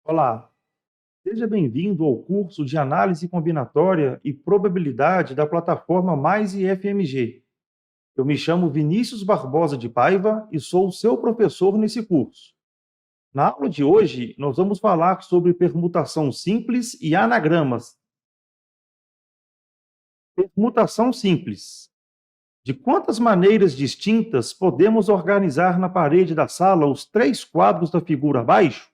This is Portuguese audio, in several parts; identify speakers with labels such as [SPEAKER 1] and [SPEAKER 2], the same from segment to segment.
[SPEAKER 1] Olá, seja bem-vindo ao curso de Análise Combinatória e Probabilidade da plataforma Mais IFMG. Eu me chamo Vinícius Barbosa de Paiva e sou o seu professor nesse curso. Na aula de hoje, nós vamos falar sobre permutação simples e anagramas. Permutação simples. De quantas maneiras distintas podemos organizar na parede da sala os três quadros da figura abaixo?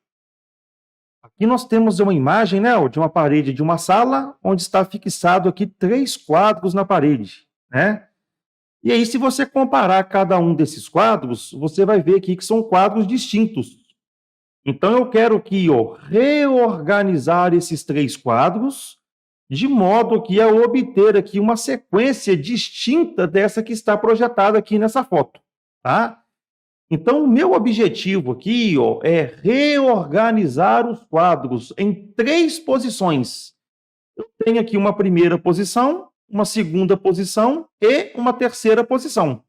[SPEAKER 1] Aqui nós temos uma imagem, né, de uma parede de uma sala, onde está fixado aqui três quadros na parede, né? E aí, se você comparar cada um desses quadros, você vai ver aqui que são quadros distintos. Então, eu quero aqui, reorganizar esses três quadros, de modo que a obter aqui uma sequência distinta dessa que está projetada aqui nessa foto, tá? Então, o meu objetivo aqui, é reorganizar os quadros em três posições. Eu tenho aqui uma primeira posição, uma segunda posição e uma terceira posição.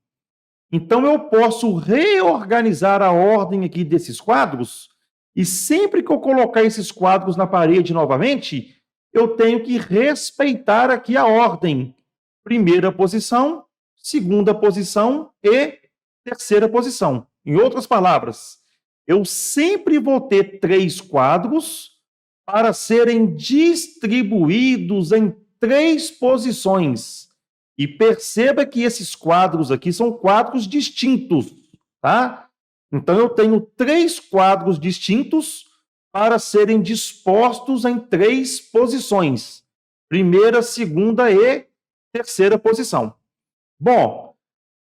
[SPEAKER 1] Então, eu posso reorganizar a ordem aqui desses quadros e sempre que eu colocar esses quadros na parede novamente, eu tenho que respeitar aqui a ordem. Primeira posição, segunda posição e terceira posição. Em outras palavras, eu sempre vou ter três quadros para serem distribuídos em três posições. E perceba que esses quadros aqui são quadros distintos, tá? Então, eu tenho três quadros distintos para serem dispostos em três posições. Primeira, segunda e terceira posição. Bom,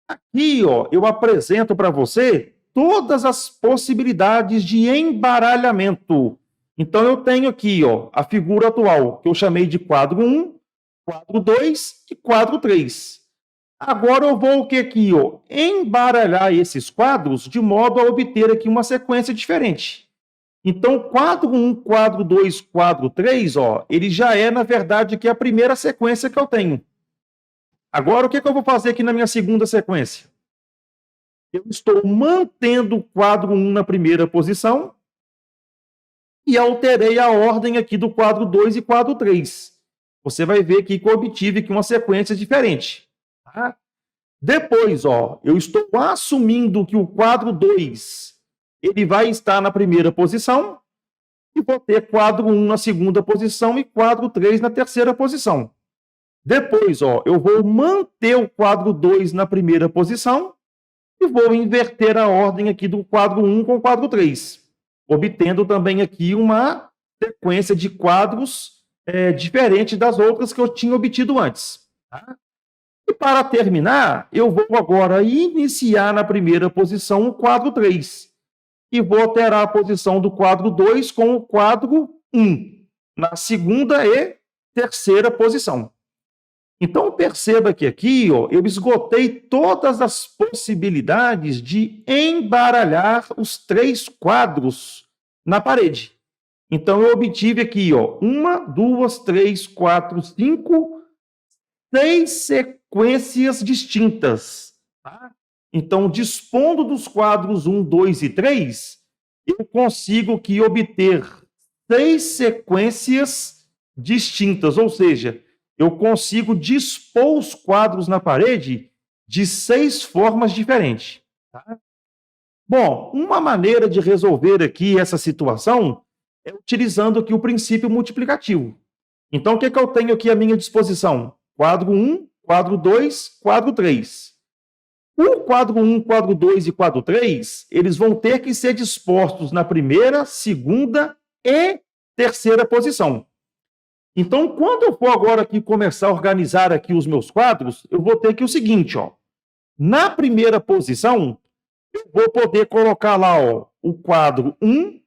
[SPEAKER 1] aqui, eu apresento para você todas as possibilidades de embaralhamento. Então, eu tenho aqui, a figura atual, que eu chamei de quadro 1, quadro 2 e quadro 3. Agora, eu vou aqui, embaralhar esses quadros de modo a obter aqui uma sequência diferente. Então, quadro 1, quadro 2, quadro 3, ele já é, na verdade, aqui a primeira sequência que eu tenho. Agora, o que eu vou fazer aqui na minha segunda sequência? Eu estou mantendo o quadro 1 na primeira posição e alterei a ordem aqui do quadro 2 e quadro 3. Você vai ver aqui que eu obtive aqui uma sequência diferente. Tá? Depois, eu estou assumindo que o quadro 2 ele vai estar na primeira posição e vou ter quadro 1 na segunda posição e quadro 3 na terceira posição. Depois, eu vou manter o quadro 2 na primeira posição e vou inverter a ordem aqui do quadro 1 com o quadro 3, obtendo também aqui uma sequência de quadros diferente das outras que eu tinha obtido antes. Tá? E para terminar, eu vou agora iniciar na primeira posição o quadro 3 e vou alterar a posição do quadro 2 com o quadro 1 na segunda e terceira posição. Então, perceba que aqui, eu esgotei todas as possibilidades de embaralhar os três quadros na parede. Então, eu obtive aqui, uma, duas, três, quatro, cinco, seis sequências distintas. Tá? Então, dispondo dos quadros 1, 2 e 3, eu consigo aqui obter seis sequências distintas, ou seja, eu consigo dispor os quadros na parede de seis formas diferentes. Tá? Bom, uma maneira de resolver aqui essa situação é utilizando aqui o princípio multiplicativo. Então, o que eu tenho aqui à minha disposição? Quadro 1, quadro 2, quadro 3. O quadro 1, quadro 2 e quadro 3, eles vão ter que ser dispostos na primeira, segunda e terceira posição. Então, quando eu for agora aqui começar a organizar aqui os meus quadros, eu vou ter aqui o seguinte, na primeira posição, eu vou poder colocar lá, o quadro 1,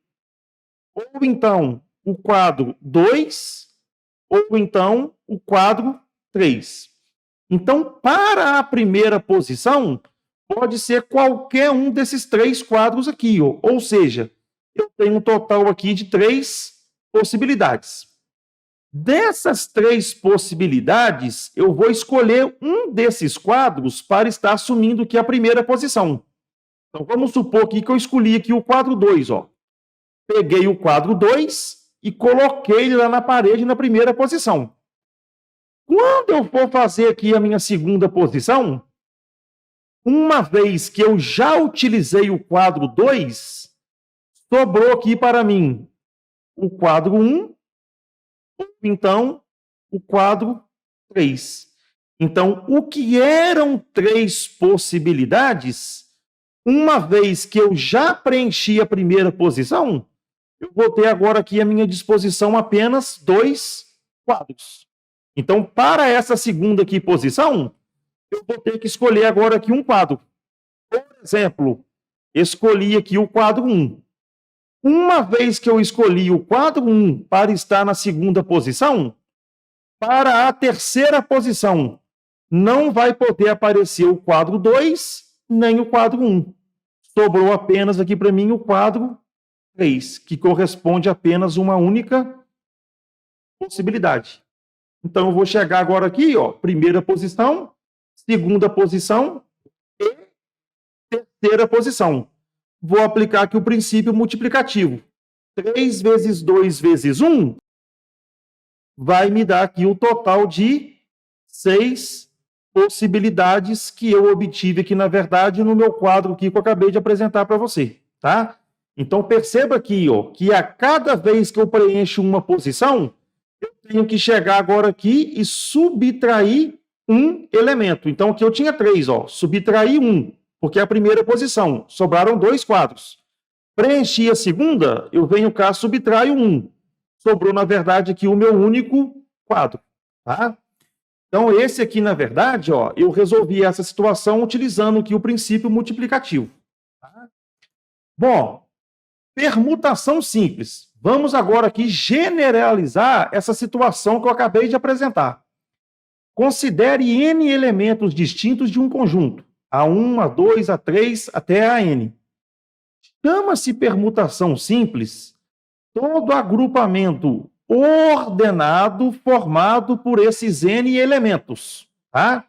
[SPEAKER 1] ou então o quadro 2, ou então o quadro 3. Então, para a primeira posição, pode ser qualquer um desses três quadros aqui, ou seja, eu tenho um total aqui de três possibilidades. Dessas três possibilidades, eu vou escolher um desses quadros para estar assumindo aqui a primeira posição. Então, vamos supor aqui que eu escolhi aqui o quadro 2, peguei o quadro 2 e coloquei ele lá na parede na primeira posição. Quando eu for fazer aqui a minha segunda posição, uma vez que eu já utilizei o quadro 2, sobrou aqui para mim o quadro 1, então o quadro 3. Então, o que eram 3 possibilidades, uma vez que eu já preenchi a primeira posição, eu vou ter agora aqui à minha disposição apenas 2 quadros. Então, para essa segunda aqui posição, eu vou ter que escolher agora aqui um quadro. Por exemplo, escolhi aqui o quadro 1. Uma vez que eu escolhi o quadro 1 para estar na segunda posição, para a terceira posição, não vai poder aparecer o quadro 2, nem o quadro 1. Sobrou apenas aqui para mim o quadro 3, que corresponde a apenas uma única possibilidade. Então, eu vou chegar agora aqui, ó, primeira posição, segunda posição e terceira posição. Vou aplicar aqui o princípio multiplicativo. 3 vezes 2 vezes 1 vai me dar aqui o total de 6 possibilidades que eu obtive aqui, na verdade, no meu quadro aqui que eu acabei de apresentar para você, tá? Então, perceba aqui, ó, que a cada vez que eu preencho uma posição, eu tenho que chegar agora aqui e subtrair um elemento. Então, aqui eu tinha 3, ó, subtrair 1, porque é a primeira posição, sobraram 2 quadros. Preenchi a segunda, eu venho cá, subtraio 1. Sobrou, na verdade, aqui o meu único quadro, tá? Então, esse aqui, na verdade, ó, eu resolvi essa situação utilizando aqui o princípio multiplicativo. Tá? Bom, permutação simples. Vamos agora aqui generalizar essa situação que eu acabei de apresentar. Considere N elementos distintos de um conjunto, A1, A2, A3, até a N. Chama-se permutação simples todo agrupamento ordenado formado por esses N elementos, tá?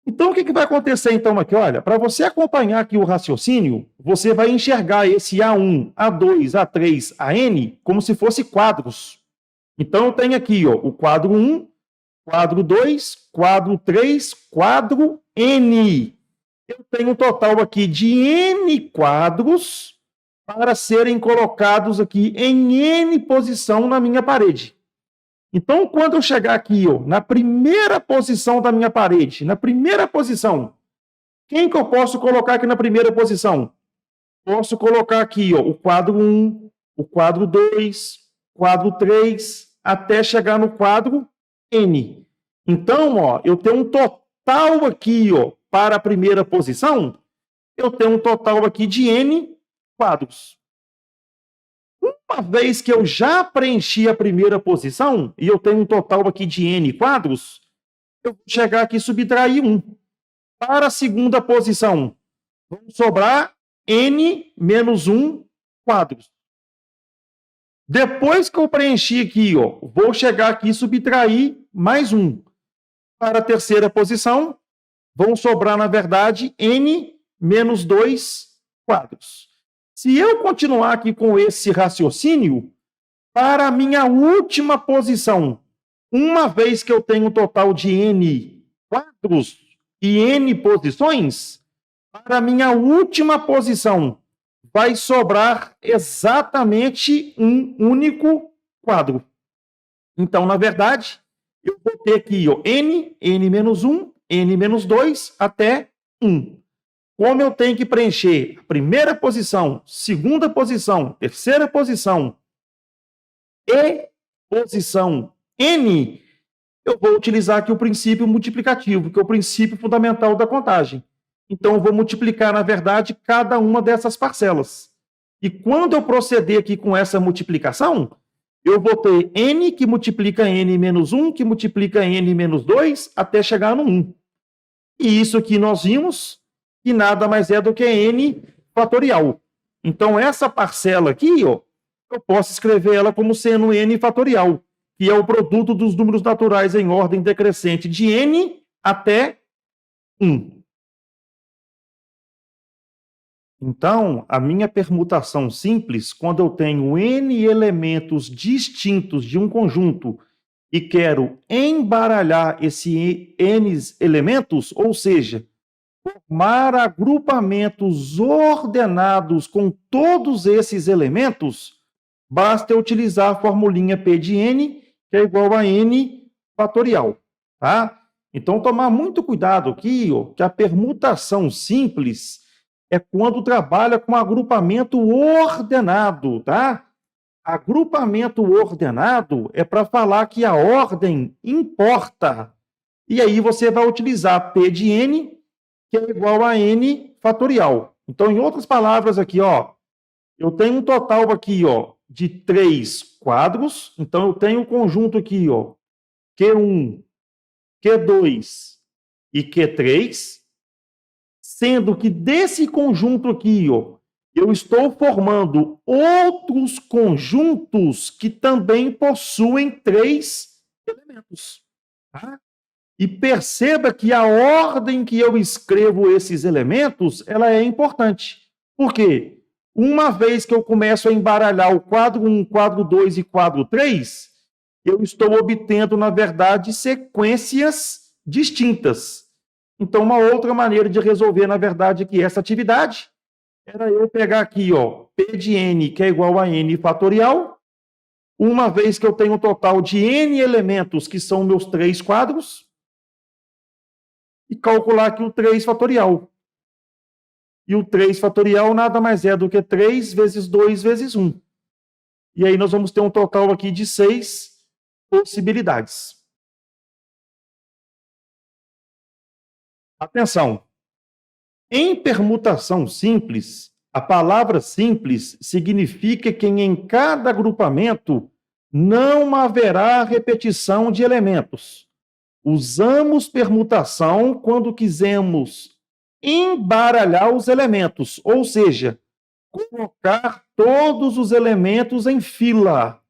[SPEAKER 1] Então, o que vai acontecer então aqui? Olha, para você acompanhar aqui o raciocínio, você vai enxergar esse A1, A2, A3, AN como se fosse quadros. Então, eu tenho aqui, ó, o quadro 1, quadro 2, quadro 3, quadro N. Eu tenho um total aqui de N quadros para serem colocados aqui em N posição na minha parede. Então, quando eu chegar aqui, ó, na primeira posição da minha parede, na primeira posição, quem que eu posso colocar aqui na primeira posição? Posso colocar aqui, ó, o quadro 1, o quadro 2, quadro 3, até chegar no quadro N. Então, ó, eu tenho um total aqui, ó, para a primeira posição, eu tenho um total aqui de N quadros. Uma vez que eu já preenchi a primeira posição, e eu tenho um total aqui de N quadros, eu vou chegar aqui e subtrair 1. Para a segunda posição, vão sobrar N menos 1 quadros. Depois que eu preenchi aqui, ó, vou chegar aqui e subtrair mais 1. Para a terceira posição, vão sobrar, na verdade, N menos 2 quadros. Se eu continuar aqui com esse raciocínio, para a minha última posição, uma vez que eu tenho um total de N quadros e N posições, para a minha última posição, vai sobrar exatamente um único quadro. Então, na verdade, eu vou ter aqui, ó, N, N menos 1, N menos 2, até 1. Como eu tenho que preencher a primeira posição, segunda posição, terceira posição e posição N, eu vou utilizar aqui o princípio multiplicativo, que é o princípio fundamental da contagem. Então, eu vou multiplicar, na verdade, cada uma dessas parcelas. E quando eu proceder aqui com essa multiplicação, eu vou ter N que multiplica N menos 1, que multiplica N menos 2, até chegar no 1. E isso aqui nós vimos que nada mais é do que N fatorial. Então, essa parcela aqui, ó, eu posso escrever ela como sendo N fatorial, que é o produto dos números naturais em ordem decrescente de N até 1. Então, a minha permutação simples, quando eu tenho n elementos distintos de um conjunto e quero embaralhar esses n elementos, ou seja, formar agrupamentos ordenados com todos esses elementos, basta eu utilizar a formulinha P de n, que é igual a n fatorial, tá? Então, tomar muito cuidado aqui, ó, que a permutação simples é quando trabalha com agrupamento ordenado, tá? Agrupamento ordenado é para falar que a ordem importa. E aí você vai utilizar P de n, que é igual a n fatorial. Então, em outras palavras aqui, ó, eu tenho um total aqui, ó, de 3 quadros. Então, eu tenho um conjunto aqui, ó, Q1, Q2 e Q3, sendo que desse conjunto aqui, ó, eu estou formando outros conjuntos que também possuem 3 elementos. Tá? E perceba que a ordem que eu escrevo esses elementos, ela é importante. Por quê? Uma vez que eu começo a embaralhar o quadro 1, quadro 2 e quadro 3, eu estou obtendo, na verdade, sequências distintas. Então, uma outra maneira de resolver, na verdade, aqui essa atividade era eu pegar aqui, ó, P de n, que é igual a n fatorial, uma vez que eu tenho um total de n elementos, que são meus 3 quadros, e calcular aqui o 3 fatorial. E o 3 fatorial nada mais é do que 3 vezes 2 vezes 1. E aí nós vamos ter um total aqui de 6 possibilidades. Atenção! Em permutação simples, a palavra simples significa que em cada agrupamento não haverá repetição de elementos. Usamos permutação quando quisermos embaralhar os elementos, ou seja, colocar todos os elementos em fila.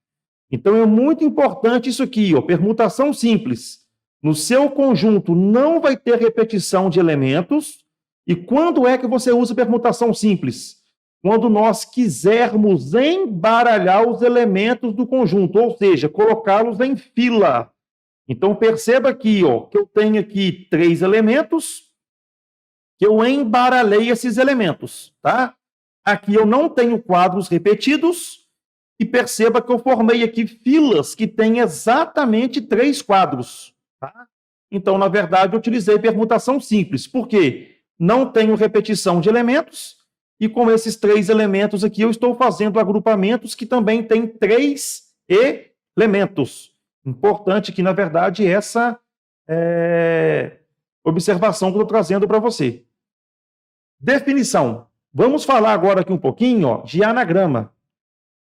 [SPEAKER 1] Então, é muito importante isso aqui, ó, permutação simples. No seu conjunto não vai ter repetição de elementos. E quando é que você usa permutação simples? Quando nós quisermos embaralhar os elementos do conjunto, ou seja, colocá-los em fila. Então, perceba aqui, ó, que eu tenho aqui 3 elementos, que eu embaralhei esses elementos, tá? Aqui eu não tenho quadros repetidos, e perceba que eu formei aqui filas que têm exatamente 3 quadros, tá? Então, na verdade, eu utilizei permutação simples. Por quê? Não tenho repetição de elementos, e com esses 3 elementos aqui, eu estou fazendo agrupamentos que também têm 3 elementos. Importante que, na verdade, essa observação que eu estou trazendo para você. Definição. Vamos falar agora aqui um pouquinho, ó, de anagrama.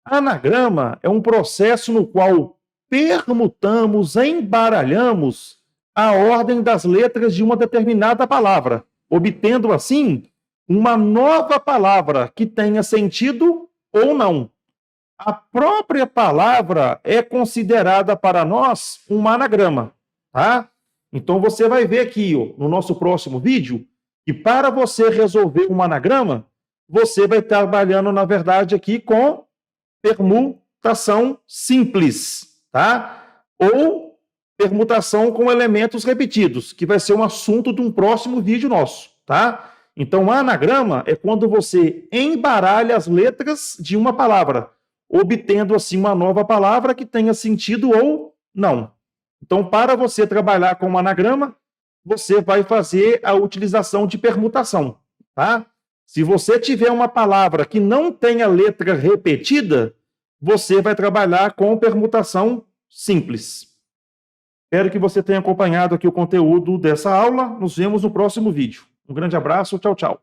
[SPEAKER 1] Anagrama é um processo no qual permutamos, embaralhamos a ordem das letras de uma determinada palavra, obtendo, assim, uma nova palavra que tenha sentido ou não. A própria palavra é considerada para nós um anagrama, tá? Então, você vai ver aqui, ó, no nosso próximo vídeo, que para você resolver um anagrama, você vai estar trabalhando, na verdade, aqui com permutação simples, tá? Ou permutação com elementos repetidos, que vai ser um assunto de um próximo vídeo nosso, tá? Então, anagrama é quando você embaralha as letras de uma palavra, obtendo, assim, uma nova palavra que tenha sentido ou não. Então, para você trabalhar com um anagrama, você vai fazer a utilização de permutação, tá? Se você tiver uma palavra que não tenha letra repetida, você vai trabalhar com permutação simples. Espero que você tenha acompanhado aqui o conteúdo dessa aula. Nos vemos no próximo vídeo. Um grande abraço, tchau, tchau.